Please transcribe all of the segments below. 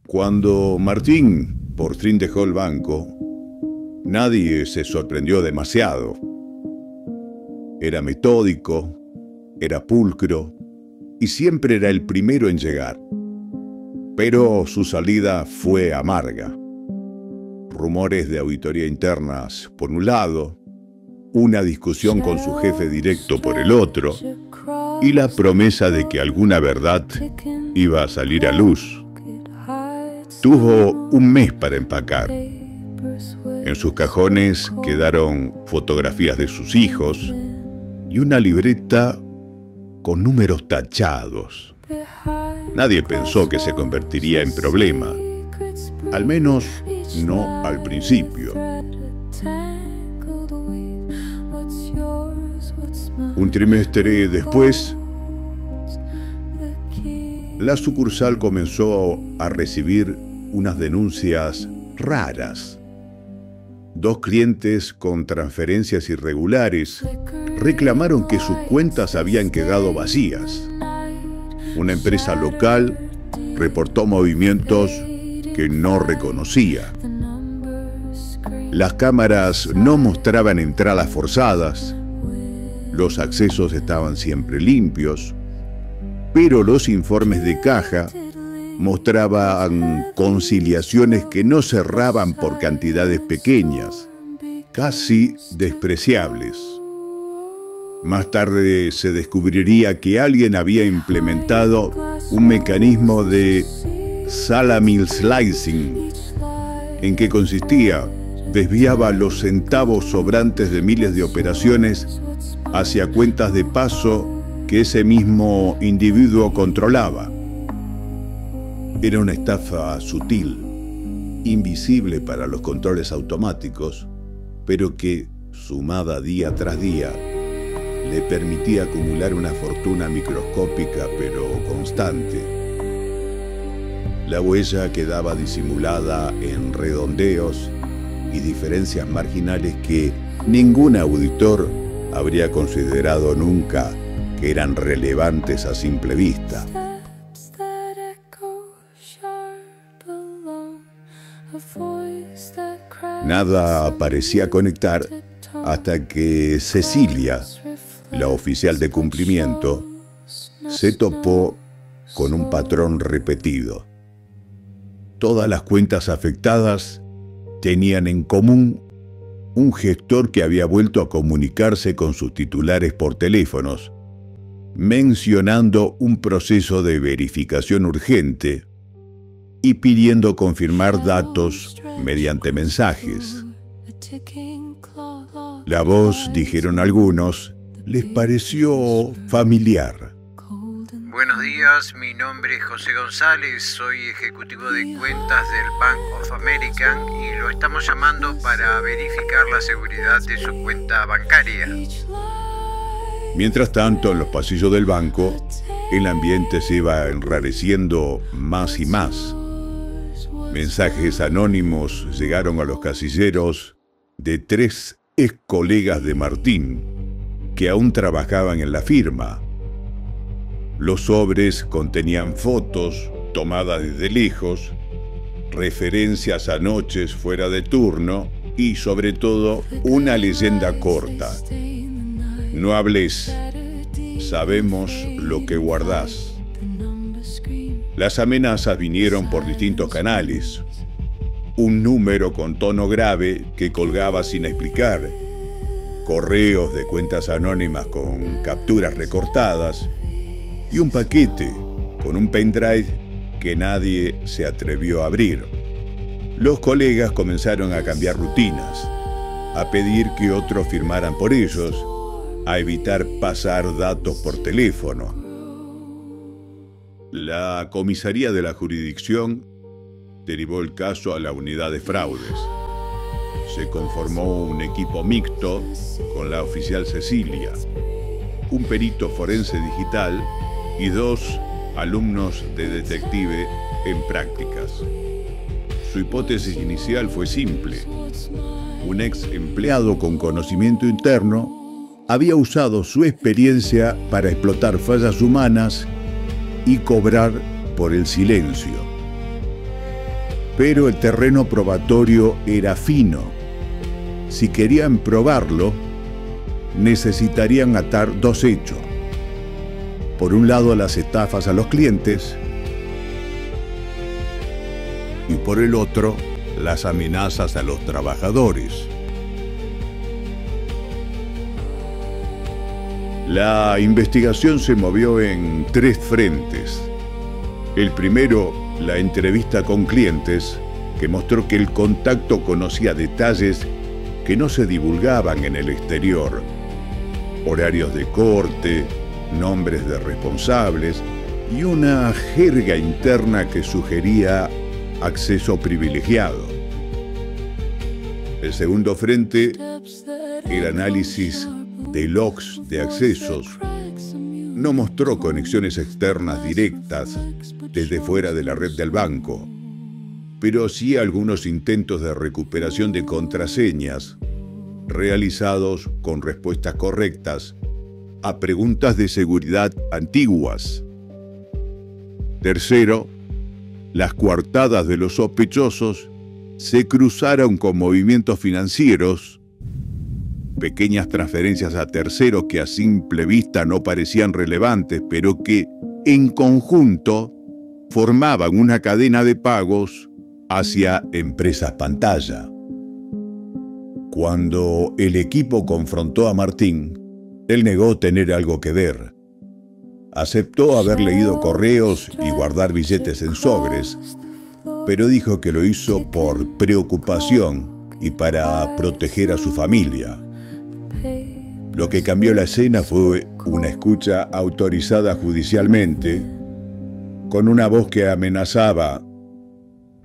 Cuando Martín por fin dejó el banco, nadie se sorprendió demasiado. Era metódico, era pulcro y siempre era el primero en llegar. Pero su salida fue amarga. Rumores de auditoría internas por un lado, una discusión con su jefe directo por el otro, y la promesa de que alguna verdad iba a salir a luz. Tuvo un mes para empacar. En sus cajones quedaron fotografías de sus hijos y una libreta con números tachados. Nadie pensó que se convertiría en problema, al menos no al principio. Un trimestre después, la sucursal comenzó a recibir unas denuncias raras. 2 clientes con transferencias irregulares reclamaron que sus cuentas habían quedado vacías. Una empresa local reportó movimientos que no reconocía. Las cámaras no mostraban entradas forzadas. Los accesos estaban siempre limpios, pero los informes de caja mostraban conciliaciones que no cerraban por cantidades pequeñas, casi despreciables. Más tarde se descubriría que alguien había implementado un mecanismo de salami slicing. ¿En qué consistía? Desviaba los centavos sobrantes de miles de operaciones hacia cuentas de paso que ese mismo individuo controlaba. Era una estafa sutil, invisible para los controles automáticos, pero que, sumada día tras día, le permitía acumular una fortuna microscópica pero constante. La huella quedaba disimulada en redondeos y diferencias marginales que ningún auditor habría considerado nunca que eran relevantes a simple vista. Nada parecía conectar hasta que Cecilia, la oficial de cumplimiento, se topó con un patrón repetido. Todas las cuentas afectadas tenían en común un gestor que había vuelto a comunicarse con sus titulares por teléfonos, mencionando un proceso de verificación urgente y pidiendo confirmar datos mediante mensajes. La voz, dijeron algunos, les pareció familiar. Buenos días, mi nombre es José González, soy ejecutivo de cuentas del Bank of America y lo estamos llamando para verificar la seguridad de su cuenta bancaria. Mientras tanto, en los pasillos del banco, el ambiente se iba enrareciendo más y más. Mensajes anónimos llegaron a los casilleros de 3 ex colegas de Martín, que aún trabajaban en la firma. Los sobres contenían fotos tomadas desde lejos, referencias a noches fuera de turno y, sobre todo, una leyenda corta. No hables, sabemos lo que guardás. Las amenazas vinieron por distintos canales. Un número con tono grave que colgaba sin explicar, correos de cuentas anónimas con capturas recortadas y un paquete con un pendrive que nadie se atrevió a abrir. Los colegas comenzaron a cambiar rutinas, a pedir que otros firmaran por ellos, a evitar pasar datos por teléfono. La comisaría de la jurisdicción derivó el caso a la unidad de fraudes. Se conformó un equipo mixto con la oficial Cecilia, un perito forense digital y 2 alumnos de detective en prácticas. Su hipótesis inicial fue simple. Un ex empleado con conocimiento interno había usado su experiencia para explotar fallas humanas y cobrar por el silencio. Pero el terreno probatorio era fino. Si querían probarlo, necesitarían atar dos hechos. Por un lado, las estafas a los clientes y por el otro, las amenazas a los trabajadores. La investigación se movió en tres frentes. El primero, la entrevista con clientes, que mostró que el contacto conocía detalles que no se divulgaban en el exterior: horarios de corte, nombres de responsables y una jerga interna que sugería acceso privilegiado. El segundo frente, el análisis de logs de accesos, no mostró conexiones externas directas desde fuera de la red del banco, pero sí algunos intentos de recuperación de contraseñas realizados con respuestas correctas a preguntas de seguridad antiguas. Tercero, las coartadas de los sospechosos se cruzaron con movimientos financieros, pequeñas transferencias a terceros que a simple vista no parecían relevantes, pero que en conjunto formaban una cadena de pagos hacia empresas pantalla. Cuando el equipo confrontó a Martín, él negó tener algo que ver. Aceptó haber leído correos y guardar billetes en sobres, pero dijo que lo hizo por preocupación y para proteger a su familia. Lo que cambió la escena fue una escucha autorizada judicialmente, con una voz que amenazaba: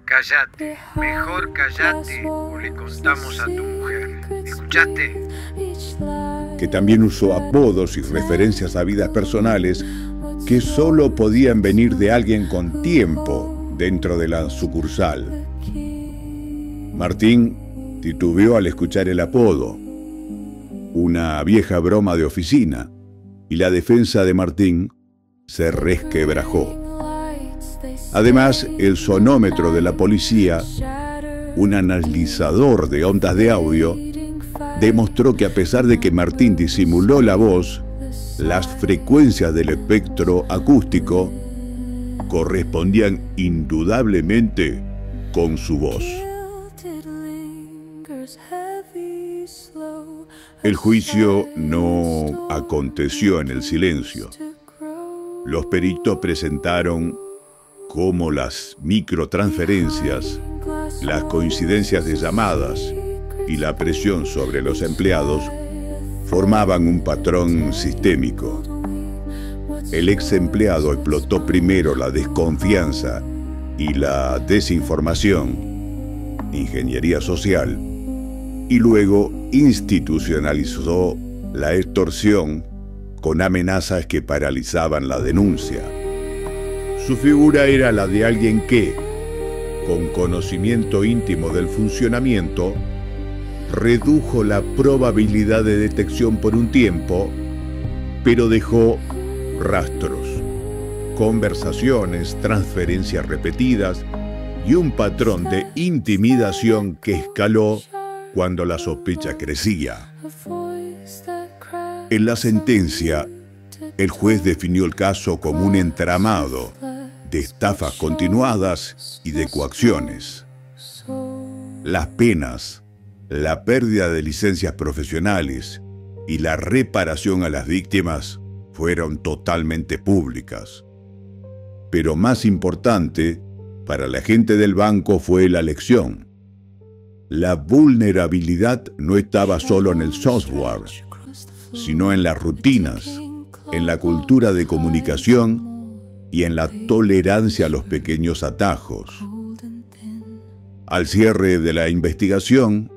cállate, mejor cállate o le contamos a tu mujer. ¿Escuchaste? Que también usó apodos y referencias a vidas personales que solo podían venir de alguien con tiempo dentro de la sucursal. Martín titubeó al escuchar el apodo, una vieja broma de oficina, y la defensa de Martín se resquebrajó. Además, el sonómetro de la policía, un analizador de ondas de audio, demostró que a pesar de que Martín disimuló la voz, las frecuencias del espectro acústico correspondían indudablemente con su voz. El juicio no aconteció en el silencio. Los peritos presentaron cómo las microtransferencias, las coincidencias de llamadas y la presión sobre los empleados formaban un patrón sistémico. El ex empleado explotó primero la desconfianza y la desinformación, ingeniería social, y luego institucionalizó la extorsión con amenazas que paralizaban la denuncia. Su figura era la de alguien que, con conocimiento íntimo del funcionamiento, redujo la probabilidad de detección por un tiempo, pero dejó rastros, conversaciones, transferencias repetidas y un patrón de intimidación que escaló cuando la sospecha crecía. En la sentencia, el juez definió el caso como un entramado de estafas continuadas y de coacciones. Las penas, la pérdida de licencias profesionales y la reparación a las víctimas fueron totalmente públicas. Pero más importante para la gente del banco fue la lección. La vulnerabilidad no estaba solo en el software, sino en las rutinas, en la cultura de comunicación y en la tolerancia a los pequeños atajos. Al cierre de la investigación,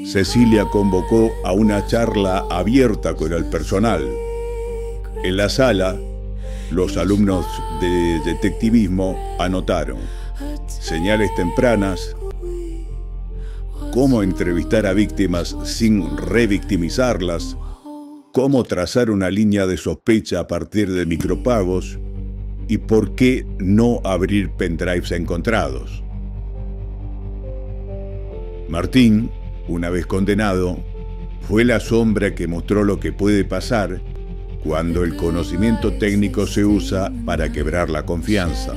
Cecilia convocó a una charla abierta con el personal. En la sala, los alumnos de detectivismo anotaron señales tempranas, cómo entrevistar a víctimas sin revictimizarlas, cómo trazar una línea de sospecha a partir de micropagos y por qué no abrir pendrives encontrados. Martín, una vez condenado, fue la sombra que mostró lo que puede pasar cuando el conocimiento técnico se usa para quebrar la confianza.